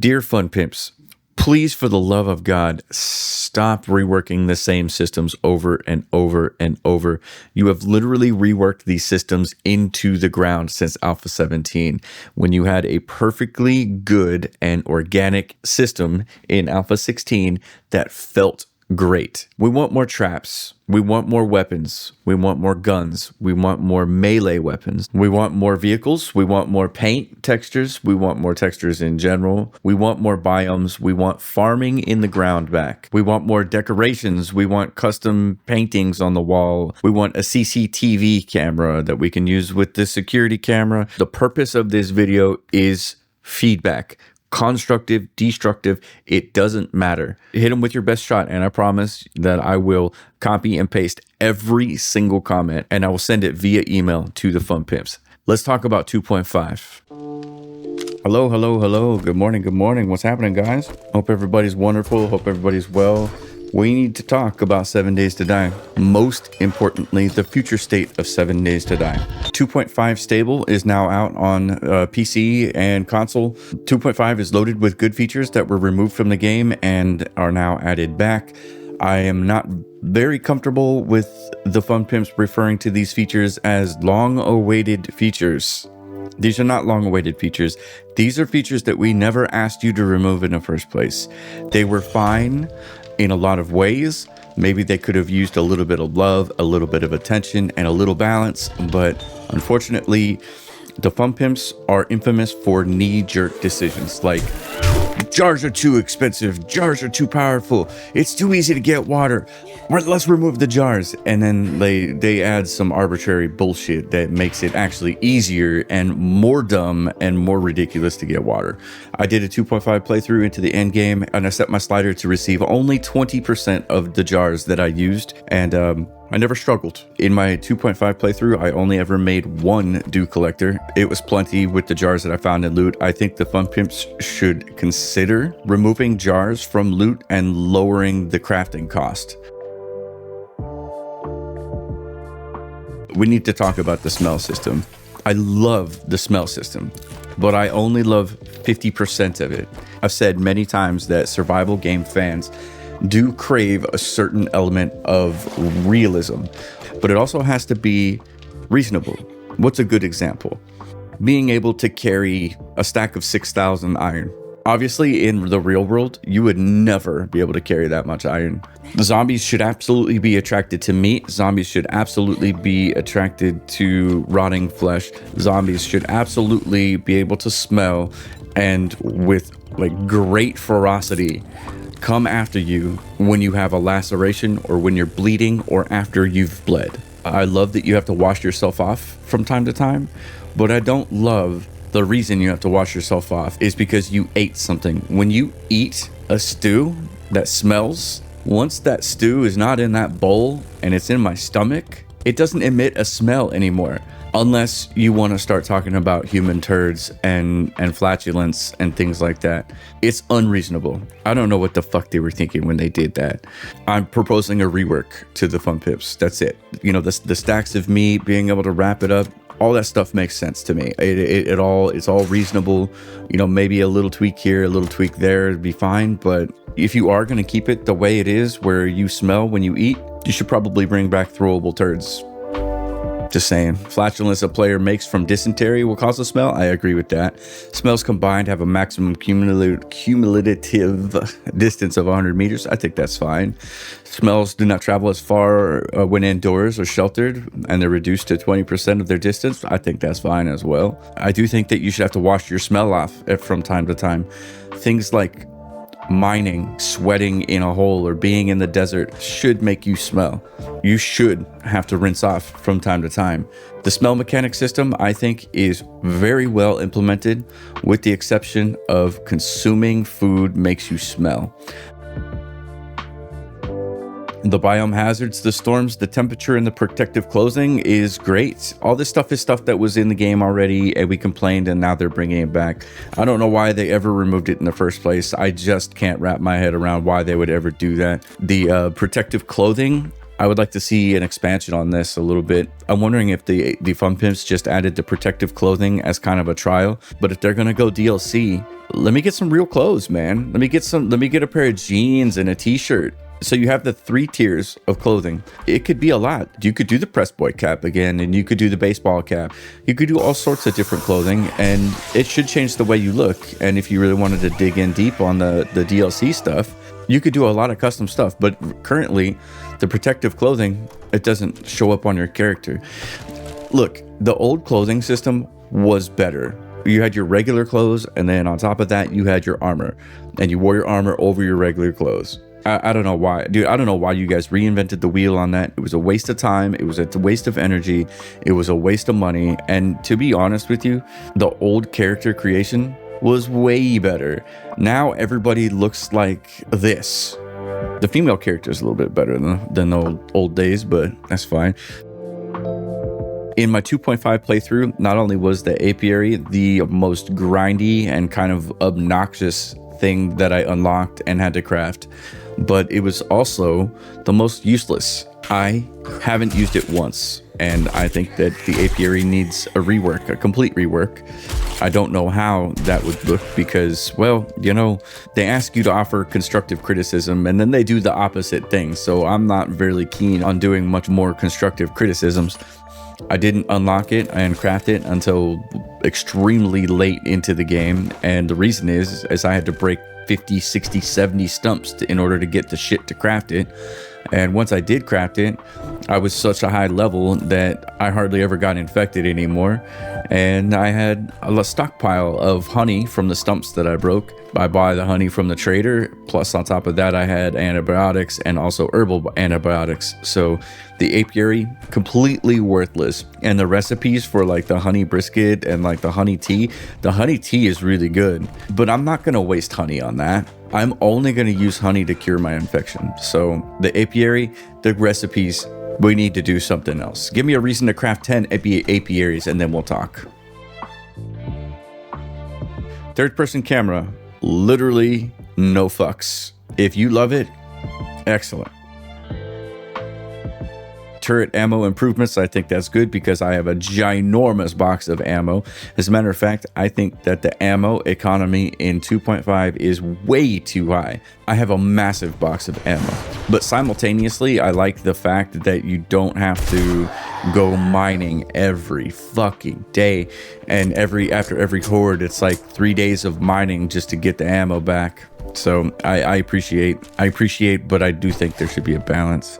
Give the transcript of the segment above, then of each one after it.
Dear Fun Pimps, please, for the love of God, stop reworking the same systems over and over and over. You have literally reworked these systems into the ground since Alpha 17, when you had a perfectly good and organic system in Alpha 16 that felt great. We want more traps. We want more weapons. We want more guns. We want more melee weapons. We want more vehicles. We want more paint textures. We want more textures in general. We want more biomes. We want farming in the ground back. We want more decorations. We want custom paintings on the wall. We want a CCTV camera that we can use with the security camera. The purpose of this video is feedback. Constructive, destructive, it doesn't matter. Hit them with your best shot, and I promise that I will copy and paste every single comment, and I will send it via email to the Fun Pimps. Let's talk about 2.5. Hello, hello, hello. Good morning, good morning. What's happening, guys? Hope everybody's wonderful. Hope everybody's well. We need to talk about 7 Days to Die. Most importantly, the future state of 7 Days to Die. 2.5 stable is now out on PC and console. 2.5 is loaded with good features that were removed from the game and are now added back. I am not very comfortable with the Fun Pimps referring to these features as long-awaited features. These are not long-awaited features. These are features that we never asked you to remove in the first place. They were fine in a lot of ways. Maybe they could have used a little bit of love, a little bit of attention, and a little balance, but unfortunately, the Fun Pimps are infamous for knee-jerk decisions like, jars are too expensive, jars are too powerful, it's too easy to get water, let's remove the jars. And then they add some arbitrary bullshit that makes it actually easier and more dumb and more ridiculous to get water. I did a 2.5 playthrough into the end game, and I set my slider to receive only 20% of the jars that I used, and I never struggled. In my 2.5 playthrough, I only ever made one dew collector. It was plenty with the jars that I found in loot. I think the Fun Pimps should consider removing jars from loot and lowering the crafting cost. We need to talk about the smell system. I love the smell system, but I only love 50% of it. I've said many times that survival game fans do crave a certain element of realism, but it also has to be reasonable. What's a good example? Being able to carry a stack of 6,000 iron. Obviously, in the real world, you would never be able to carry that much iron. The zombies should absolutely be attracted to meat. Zombies should absolutely be attracted to rotting flesh. Zombies should absolutely be able to smell and with like great ferocity come after you when you have a laceration or when you're bleeding or after you've bled. I love that you have to wash yourself off from time to time, but I don't love the reason you have to wash yourself off is because you ate something. When you eat a stew that smells, once that stew is not in that bowl and it's in my stomach, it doesn't emit a smell anymore. Unless you want to start talking about human turds and flatulence and things like that. It's unreasonable. I don't know what the fuck they were thinking when they did that. I'm proposing a rework to the Fun Pimps. That's it. You know, the stacks of meat, being able to wrap it up, all that stuff makes sense to me. It's all reasonable. You know, maybe a little tweak here, a little tweak there would be fine. But if you are going to keep it the way it is, where you smell when you eat, you should probably bring back throwable turds. Just saying. Flatulence a player makes from dysentery will cause a smell. I agree with that. Smells combined have a maximum cumulative distance of 100 meters. I think that's fine. Smells do not travel as far when indoors or sheltered, and they're reduced to 20% of their distance. I think that's fine as well. I do think that you should have to wash your smell off from time to time. Things like mining, sweating in a hole, or being in the desert should make you smell. You should have to rinse off from time to time. The smell mechanic system, I think, is very well implemented, with the exception of consuming food makes you smell. The biome hazards, the storms, the temperature, and the protective clothing is great. All this stuff is stuff that was in the game already, and we complained, and now they're bringing it back. I don't know why they ever removed it in the first place. I just can't wrap my head around why they would ever do that. The protective clothing, I would like to see an expansion on this a little bit. I'm wondering if the Fun Pimps just added the protective clothing as kind of a trial, but if they're gonna go DLC, let me get some real clothes, man. Let me get a pair of jeans and a t-shirt. So you have the 3 tiers of clothing. It could be a lot. You could do the press boy cap again, and you could do the baseball cap. You could do all sorts of different clothing, and it should change the way you look. And if you really wanted to dig in deep on the DLC stuff, you could do a lot of custom stuff. But currently, the protective clothing, it doesn't show up on your character. Look, the old clothing system was better. You had your regular clothes, and then on top of that, you had your armor, and you wore your armor over your regular clothes. I don't know why, dude. I don't know why you guys reinvented the wheel on that. It was a waste of time. It was a waste of energy. It was a waste of money. And to be honest with you, the old character creation was way better. Now everybody looks like this. The female character is a little bit better than the old days, but that's fine. In my 2.5 playthrough, not only was the Apiary the most grindy and kind of obnoxious thing that I unlocked and had to craft, but it was also the most useless. I haven't used it once, and I think that the Apiary needs a rework, a complete rework. I don't know how that would look because, well, you know, they ask you to offer constructive criticism and then they do the opposite thing. So I'm not very keen on doing much more constructive criticisms. I didn't unlock it and craft it until extremely late into the game. And the reason is I had to break 50, 60, 70 stumps in order to get the shit to craft it. And once I did craft it, I was such a high level that I hardly ever got infected anymore. And I had a stockpile of honey from the stumps that I broke. I buy the honey from the trader. Plus on top of that, I had antibiotics and also herbal antibiotics. So the apiary, completely worthless. And the recipes for like the honey brisket and like the honey tea is really good, but I'm not going to waste honey on that. I'm only going to use honey to cure my infection. So the apiary, the recipes, we need to do something else. Give me a reason to craft 10 apiaries and then we'll talk. Third person camera, literally no fucks. If you love it, excellent. Turret ammo improvements, I think that's good because I have a ginormous box of ammo. As a matter of fact, I think that the ammo economy in 2.5 is way too high. I have a massive box of ammo, but simultaneously, I like the fact that you don't have to go mining every fucking day, and after every horde, it's like 3 days of mining just to get the ammo back. So I appreciate, but I do think there should be a balance.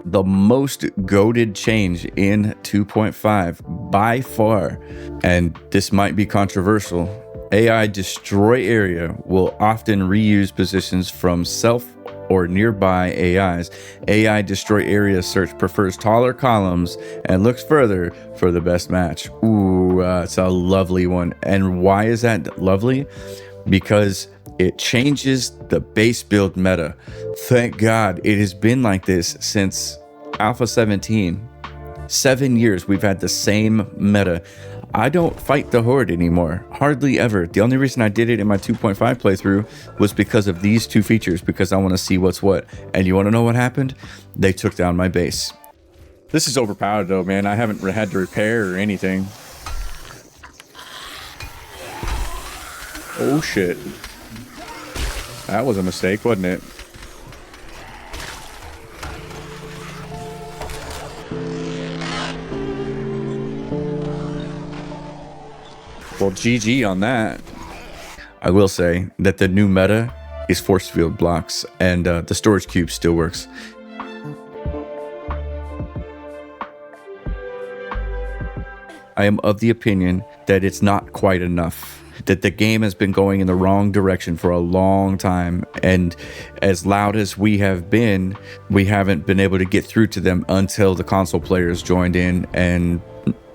The most goated change in 2.5 by far, and this might be controversial, AI destroy area will often reuse positions from self or nearby AIs. AI destroy area search prefers taller columns and looks further for the best match. Ooh, it's a lovely one. And why is that lovely? Because it changes the base build meta. Thank God it has been like this since Alpha 17. 7 years we've had the same meta. I don't fight the horde anymore, hardly ever. The only reason I did it in my 2.5 playthrough was because of these two features, because I want to see what's what. And you want to know what happened? They took down my base. This is overpowered though, man. I haven't had to repair or anything. Oh shit. That was a mistake, wasn't it? Well, GG on that. I will say that the new meta is force field blocks, and the storage cube still works. I am of the opinion that it's not quite enough, that the game has been going in the wrong direction for a long time, and as loud as we have been, we haven't been able to get through to them until the console players joined in, and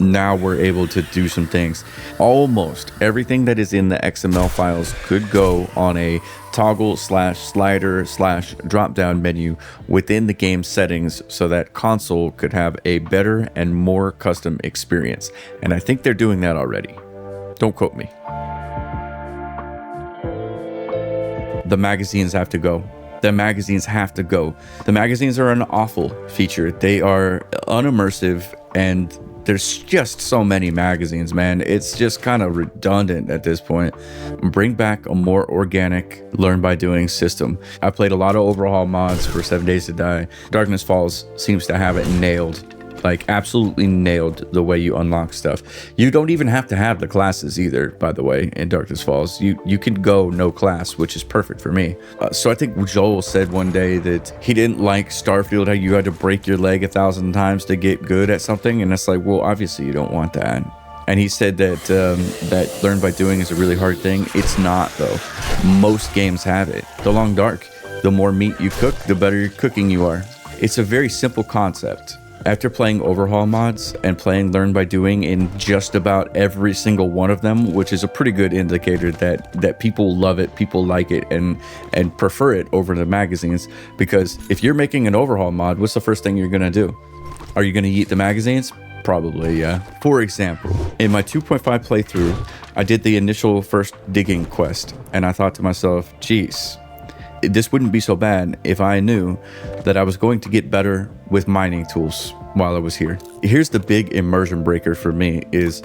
now we're able to do some things. Almost everything that is in the XML files could go on a toggle / slider / drop down menu within the game settings so that console could have a better and more custom experience. And I think they're doing that already. Don't quote me. the magazines have to go. The magazines have to go. The magazines are an awful feature. They are unimmersive, and there's just so many magazines, man. It's just kind of redundant at this point. Bring back a more organic learn by doing system. I played a lot of overhaul mods for 7 Days to Die. Darkness Falls seems to have it nailed. Like absolutely nailed the way you unlock stuff. You don't even have to have the classes either, by the way, in Darkness Falls. You can go no class, which is perfect for me. So I think Joel said one day that he didn't like Starfield, how you had to break your leg 1,000 times to get good at something. And it's like, well, obviously you don't want that. And he said that that learn by doing is a really hard thing. It's not, though. Most games have it. The Long Dark, the more meat you cook, the better your cooking you are. It's a very simple concept. After playing overhaul mods and playing learn by doing in just about every single one of them, which is a pretty good indicator that people love it, people like it, and prefer it over the magazines. Because if you're making an overhaul mod, what's the first thing you're gonna do? Are you gonna eat the magazines? Probably, yeah. For example, in my 2.5 playthrough, I did the initial first digging quest, and I thought to myself, geez, this wouldn't be so bad if I knew that I was going to get better with mining tools while I was here. Here's the big immersion breaker for me is,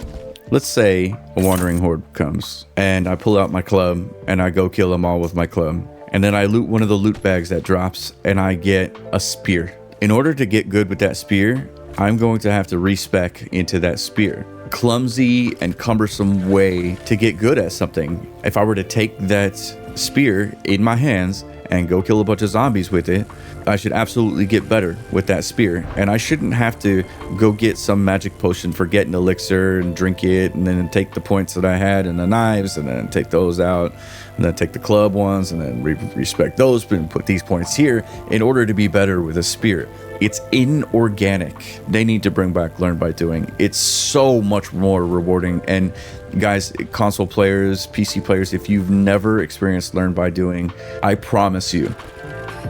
let's say a wandering horde comes and I pull out my club and I go kill them all with my club. And then I loot one of the loot bags that drops and I get a spear. In order to get good with that spear, I'm going to have to respec into that spear. Clumsy and cumbersome way to get good at something. If I were to take that spear in my hands and go kill a bunch of zombies with it, I should absolutely get better with that spear. And I shouldn't have to go get some magic potion for getting elixir and drink it and then take the points that I had in the knives and then take those out and then take the club ones and then respect those and put these points here in order to be better with a spear. It's inorganic. They need to bring back learn by doing. It's so much more rewarding. And guys, console players, PC players, if you've never experienced learn by doing, I promise you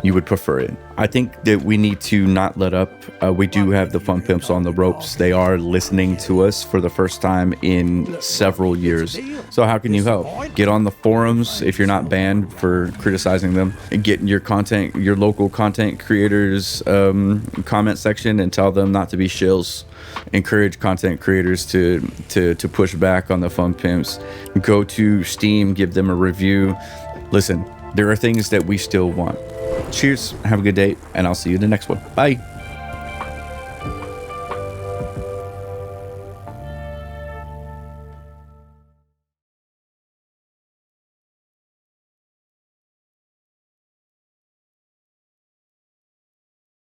would prefer it. I think that we need to not let up. We do have the Fun Pimps on the ropes. They are listening to us for the first time in several years. So how can you help? Get on the forums if you're not banned for criticizing them, and get in your local content creators comment section and tell them not to be shills. Encourage content creators to push back on the Fun Pimps. Go to Steam, give them a review. Listen, there are things that we still want. Cheers, have a good day, and I'll see you in the next one. Bye.